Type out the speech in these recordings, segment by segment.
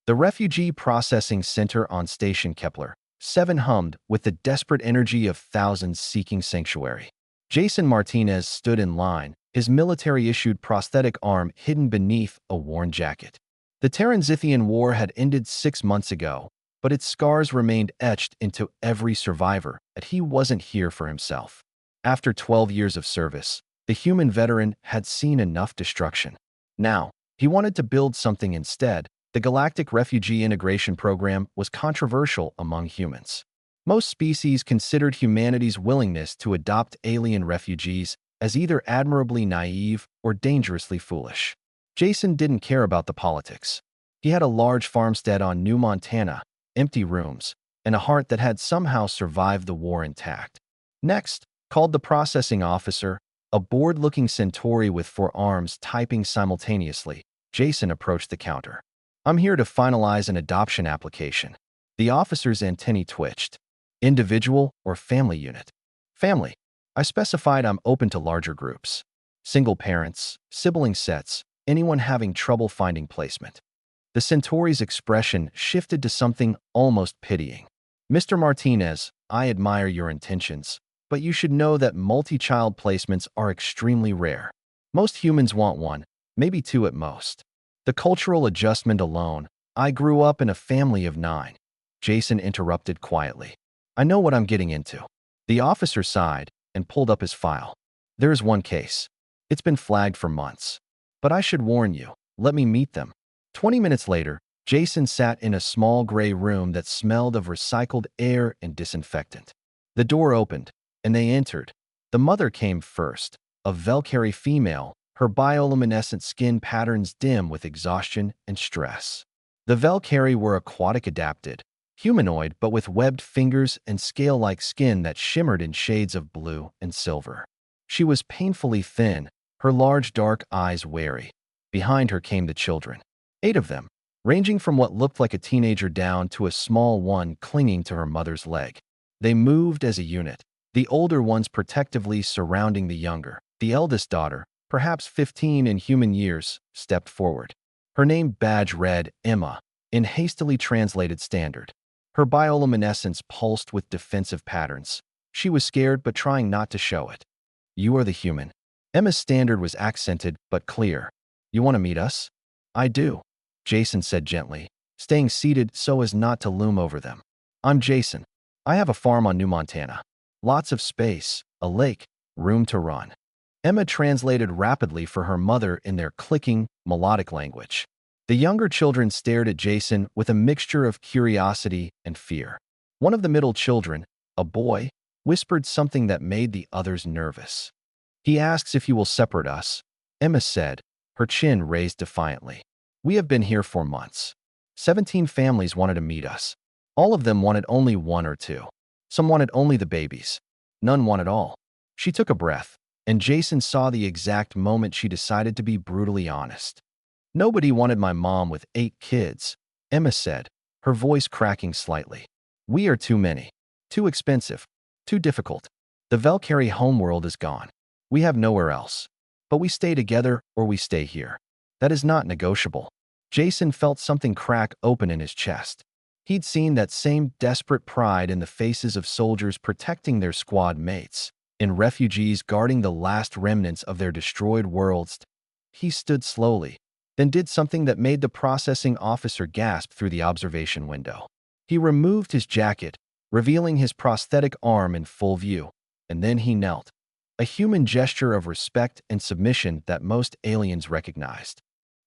The Refugee Processing Center on Station Kepler 7 hummed with the desperate energy of thousands seeking sanctuary. Jason Martinez stood in line, his military-issued prosthetic arm hidden beneath a worn jacket. The Terran-Zithian War had ended 6 months ago, but its scars remained etched into every survivor that he wasn't here for himself. After 12 years of service, the human veteran had seen enough destruction. Now, he wanted to build something instead. The Galactic Refugee Integration Program was controversial among humans. Most species considered humanity's willingness to adopt alien refugees as either admirably naive or dangerously foolish. Jason didn't care about the politics. He had a large farmstead on New Montana, empty rooms, and a heart that had somehow survived the war intact. Next, called the processing officer, a bored-looking centauri with 4 arms typing simultaneously, Jason approached the counter. "I'm here to finalize an adoption application." The officer's antennae twitched. "Individual or family unit?" "Family." I specified I'm open to larger groups. Single parents, sibling sets, anyone having trouble finding placement. The centauri's expression shifted to something almost pitying. "Mr. Martinez, I admire your intentions, but you should know that multi-child placements are extremely rare. Most humans want 1, maybe 2 at most. The cultural adjustment alone, I grew up in a family of 9. Jason interrupted quietly. "I know what I'm getting into." The officer sighed and pulled up his file. "There's one case. It's been flagged for months. But I should warn you, let me meet them." 20 minutes later, Jason sat in a small gray room that smelled of recycled air and disinfectant. The door opened, and they entered. The mother came first, a Valkyrie female, her bioluminescent skin patterns dim with exhaustion and stress. The Valkyrie were aquatic adapted, humanoid but with webbed fingers and scale-like skin that shimmered in shades of blue and silver. She was painfully thin, her large dark eyes wary. Behind her came the children. 8 of them, ranging from what looked like a teenager down to a small one clinging to her mother's leg. They moved as a unit, the older ones protectively surrounding the younger. The eldest daughter, perhaps 15 in human years, stepped forward. Her name badge read Emma, in hastily translated standard. Her bioluminescence pulsed with defensive patterns. She was scared but trying not to show it. "You are the human." Emma's standard was accented but clear. "You want to meet us?" "I do," Jason said gently, staying seated so as not to loom over them. "I'm Jason. I have a farm on New Montana. Lots of space, a lake, room to run." Emma translated rapidly for her mother in their clicking, melodic language. The younger children stared at Jason with a mixture of curiosity and fear. One of the middle children, a boy, whispered something that made the others nervous. "He asks if you will separate us," Emma said, her chin raised defiantly. "We have been here for months. 17 families wanted to meet us. All of them wanted only 1 or 2. Some wanted only the babies. None wanted all." She took a breath, and Jason saw the exact moment she decided to be brutally honest. "Nobody wanted my mom with 8 kids," Emma said, her voice cracking slightly. "We are too many. Too expensive. Too difficult. The Valkyrie homeworld is gone. We have nowhere else. But we stay together or we stay here. That is not negotiable." Jason felt something crack open in his chest. He'd seen that same desperate pride in the faces of soldiers protecting their squad mates, in refugees guarding the last remnants of their destroyed worlds. He stood slowly, then did something that made the processing officer gasp through the observation window. He removed his jacket, revealing his prosthetic arm in full view, and then he knelt, a human gesture of respect and submission that most aliens recognized.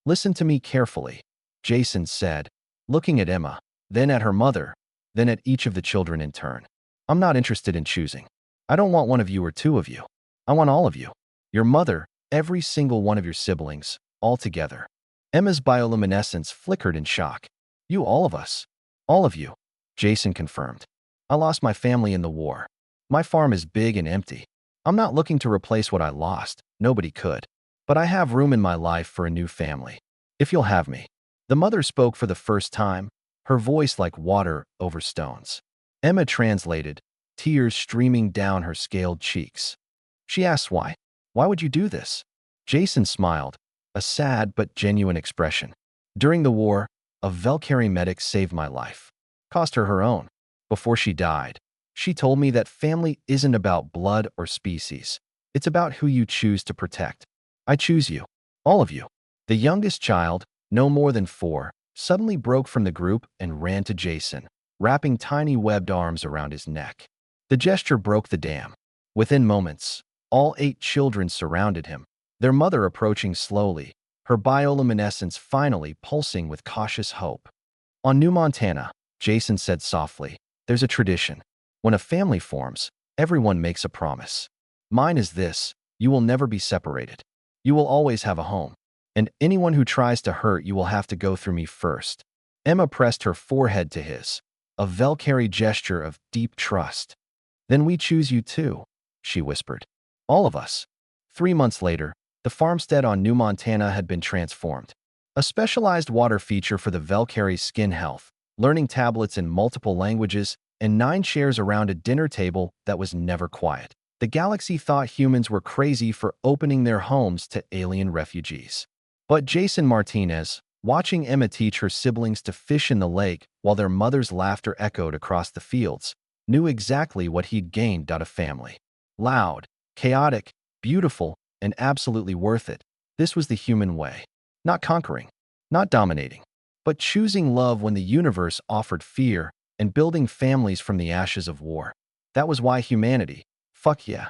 "Listen to me carefully," Jason said, looking at Emma, then at her mother, then at each of the children in turn. "I'm not interested in choosing. I don't want 1 of you or 2 of you. I want all of you. Your mother, every single one of your siblings, all together." Emma's bioluminescence flickered in shock. "You, all of us." "All of you," Jason confirmed. "I lost my family in the war. My farm is big and empty. I'm not looking to replace what I lost. Nobody could. But I have room in my life for a new family. If you'll have me." The mother spoke for the first time, her voice like water over stones. Emma translated, tears streaming down her scaled cheeks. She asked why. "Why would you do this?" Jason smiled, a sad but genuine expression. "During the war, a Valkyrie medic saved my life. Cost her her own. Before she died, she told me that family isn't about blood or species. It's about who you choose to protect. I choose you. All of you. The youngest child, no more than 4, suddenly broke from the group and ran to Jason, wrapping tiny webbed arms around his neck. The gesture broke the dam. Within moments, all 8 children surrounded him, their mother approaching slowly, her bioluminescence finally pulsing with cautious hope. On New Montana, Jason said softly, there's a tradition. When a family forms, everyone makes a promise. Mine is this: you will never be separated. You will always have a home. And anyone who tries to hurt you will have to go through me first. Emma pressed her forehead to his, a Valkyrie gesture of deep trust. Then we choose you too, she whispered. All of us. 3 months later, the farmstead on New Montana had been transformed. A specialized water feature for the Valkyrie's skin health, learning tablets in multiple languages, and 9 chairs around a dinner table that was never quiet. The galaxy thought humans were crazy for opening their homes to alien refugees. But Jason Martinez, watching Emma teach her siblings to fish in the lake while their mother's laughter echoed across the fields, knew exactly what he'd gained out of family. Loud, chaotic, beautiful, and absolutely worth it. This was the human way. Not conquering, not dominating, but choosing love when the universe offered fear and building families from the ashes of war. That was why humanity, fuck yeah,